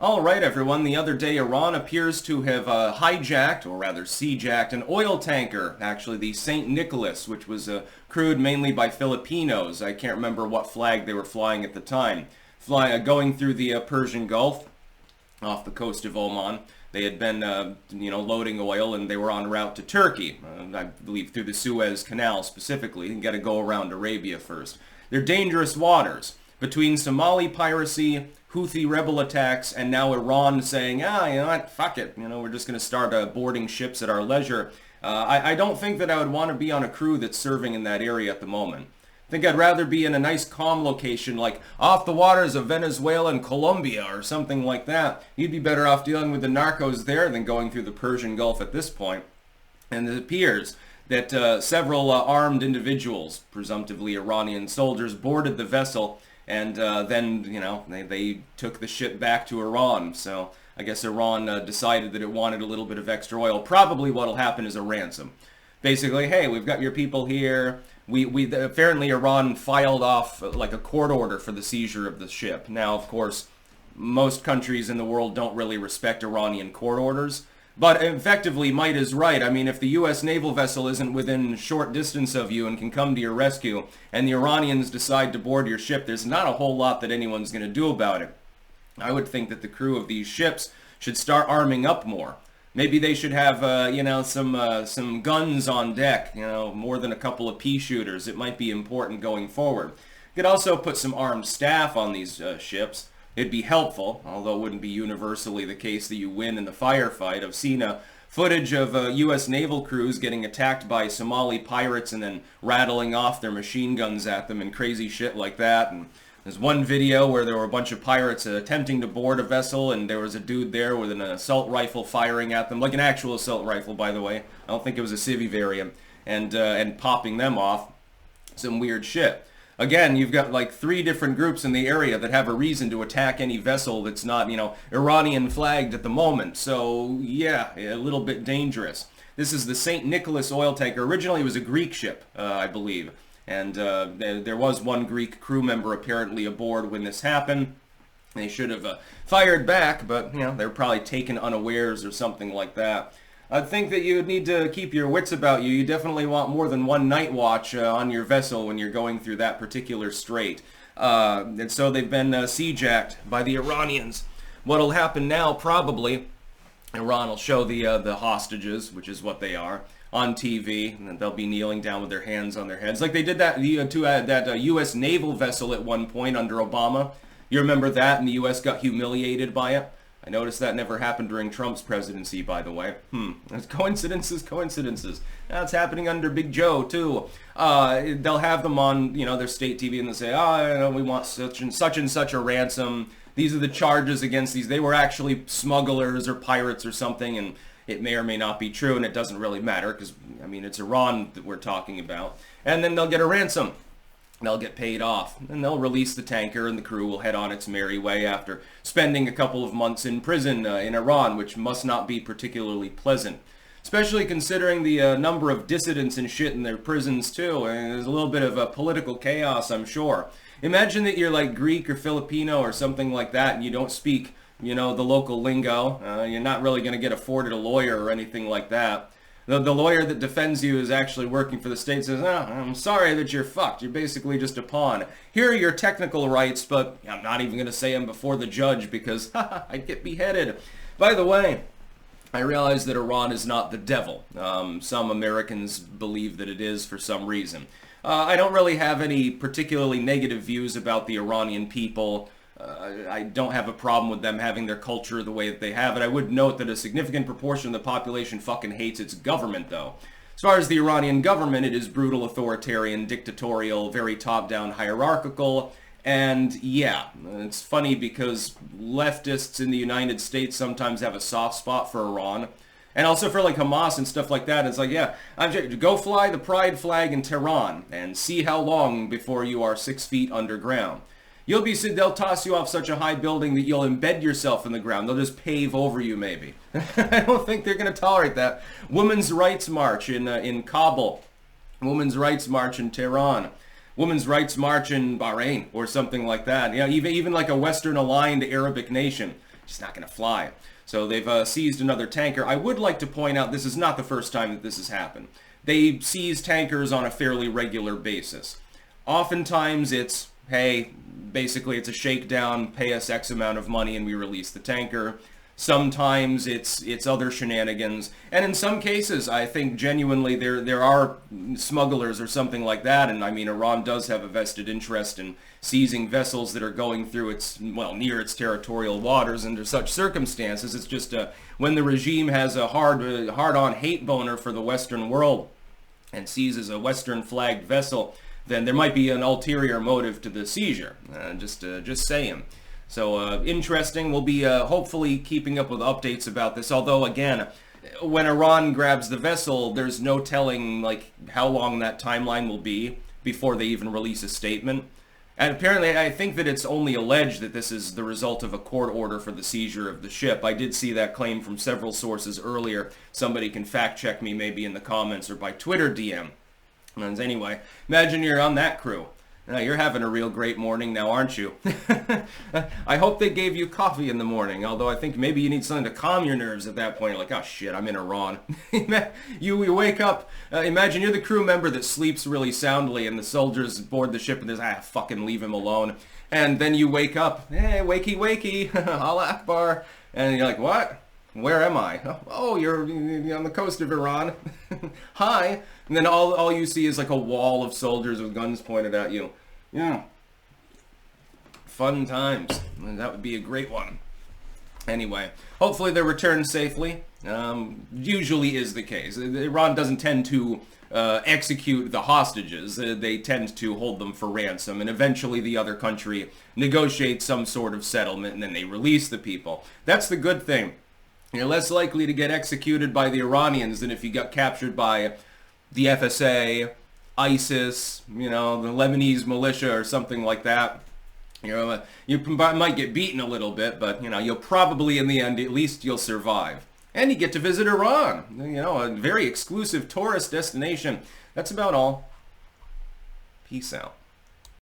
All right, everyone. The other day, Iran appears to have hijacked, or rather seajacked, an oil tanker, actually the St. Nicholas, which was crewed mainly by Filipinos. I can't remember what flag they were flying at the time. Going through the Persian Gulf off the coast of Oman. They had been, loading oil, and they were en route to Turkey, I believe through the Suez Canal specifically. You got to go around Arabia first. They're dangerous waters. Between Somali piracy, Houthi rebel attacks, and now Iran saying, you know what, fuck it. We're just going to start boarding ships at our leisure. I don't think that I would want to be on a crew that's serving in that area at the moment. I think I'd rather be in a nice calm location like off the waters of Venezuela and Colombia or something like that. You'd be better off dealing with the narcos there than going through the Persian Gulf at this point. And it appears that several armed individuals, presumptively Iranian soldiers, boarded the vessel, and then, they took the ship back to Iran. So I guess Iran decided that it wanted a little bit of extra oil. Probably what'll happen is a ransom. Basically, hey, we've got your people here. We apparently Iran filed off like a court order for the seizure of the ship. Now, of course, most countries in the world don't really respect Iranian court orders. But effectively, might is right. I mean, if the U.S. naval vessel isn't within short distance of you and can come to your rescue, and the Iranians decide to board your ship, there's not a whole lot that anyone's going to do about it. I would think that the crew of these ships should start arming up more. Maybe they should have, some guns on deck, more than a couple of pea shooters. It might be important going forward. You could also put some armed staff on these ships. It'd be helpful, although it wouldn't be universally the case that you win in the firefight. I've seen footage of U.S. naval crews getting attacked by Somali pirates and then rattling off their machine guns at them and crazy shit like that. And there's one video where there were a bunch of pirates attempting to board a vessel, and there was a dude there with an assault rifle firing at them, like an actual assault rifle, by the way. I don't think it was a civvy variant, and popping them off. Some weird shit. Again, you've got like 3 different groups in the area that have a reason to attack any vessel that's not, Iranian flagged at the moment. So, yeah, a little bit dangerous. This is the St. Nicholas oil tanker. Originally, it was a Greek ship, I believe. And there was one Greek crew member apparently aboard when this happened. They should have fired back, but, they were probably taken unawares or something like that. I think that you would need to keep your wits about you. You definitely want more than one night watch on your vessel when you're going through that particular strait. And so they've been seajacked by the Iranians. What'll happen now, probably, Iran will show the hostages, which is what they are, on TV, and they'll be kneeling down with their hands on their heads. Like they did that to that U.S. naval vessel at one point under Obama. You remember that, and the U.S. got humiliated by it? I noticed that never happened during Trump's presidency, by the way. That's coincidences. That's happening under Big Joe, too. They'll have them on, their state TV, and they'll say, we want such and such a ransom. These are the charges against these. They were actually smugglers or pirates or something, and it may or may not be true, and it doesn't really matter, because, it's Iran that we're talking about. And then they'll get a ransom. They'll get paid off, and they'll release the tanker, and the crew will head on its merry way after spending a couple of months in prison in Iran, which must not be particularly pleasant. Especially considering the number of dissidents and shit in their prisons, too. And there's a little bit of political chaos, I'm sure. Imagine that you're like Greek or Filipino or something like that, and you don't speak, the local lingo. You're not really going to get afforded a lawyer or anything like that. The lawyer that defends you is actually working for the state, says, I'm sorry that you're fucked. You're basically just a pawn. Here are your technical rights, but I'm not even going to say them before the judge because I'd get beheaded. By the way, I realize that Iran is not the devil. Some Americans believe that it is for some reason. I don't really have any particularly negative views about the Iranian people. I don't have a problem with them having their culture the way that they have it. I would note that a significant proportion of the population fucking hates its government, though. As far as the Iranian government, it is brutal, authoritarian, dictatorial, very top-down, hierarchical, and yeah, it's funny because leftists in the United States sometimes have a soft spot for Iran. And also for like Hamas and stuff like that. It's like, yeah, go fly the pride flag in Tehran and see how long before you are 6 feet underground. They'll toss you off such a high building that you'll embed yourself in the ground. They'll just pave over you, maybe. I don't think they're going to tolerate that. Women's Rights March in Kabul. Women's Rights March in Tehran. Women's Rights March in Bahrain or something like that. Even like a Western aligned Arabic nation. just not going to fly. So they've seized another tanker. I would like to point out this is not the first time that this has happened. They seize tankers on a fairly regular basis. Oftentimes it's, hey, basically it's a shakedown, pay us X amount of money and we release the tanker. Sometimes it's other shenanigans. And in some cases, I think genuinely there are smugglers or something like that. And I mean, Iran does have a vested interest in seizing vessels that are going through near its territorial waters under such circumstances. It's just when the regime has a hard-on hate boner for the Western world and seizes a Western flagged vessel, then there might be an ulterior motive to the seizure. Just saying. So interesting. We'll be hopefully keeping up with updates about this. Although again, when Iran grabs the vessel, there's no telling like how long that timeline will be before they even release a statement. And apparently, I think that it's only alleged that this is the result of a court order for the seizure of the ship. I did see that claim from several sources earlier. Somebody can fact check me maybe in the comments or by Twitter DM. And anyway, imagine you're on that crew. Now, you're having a real great morning now, aren't you? I hope they gave you coffee in the morning, although I think maybe you need something to calm your nerves at that point. You're like, oh shit, I'm in Iran. you wake up, imagine you're the crew member that sleeps really soundly and the soldiers board the ship and there's, fucking leave him alone. And then you wake up, hey, wakey, wakey, Allah Akbar. And you're like, what? Where am I? Oh, you're on the coast of Iran. Hi. And then all you see is like a wall of soldiers with guns pointed at you. Yeah. Fun times. That would be a great one. Anyway, hopefully they return safely. Usually is the case. Iran doesn't tend to execute the hostages. They tend to hold them for ransom, and eventually the other country negotiates some sort of settlement, and then they release the people. That's the good thing. You're less likely to get executed by the Iranians than if you got captured by the FSA, ISIS, the Lebanese militia or something like that. You might get beaten a little bit, but, you'll probably, in the end, at least you'll survive. And you get to visit Iran, a very exclusive tourist destination. That's about all. Peace out.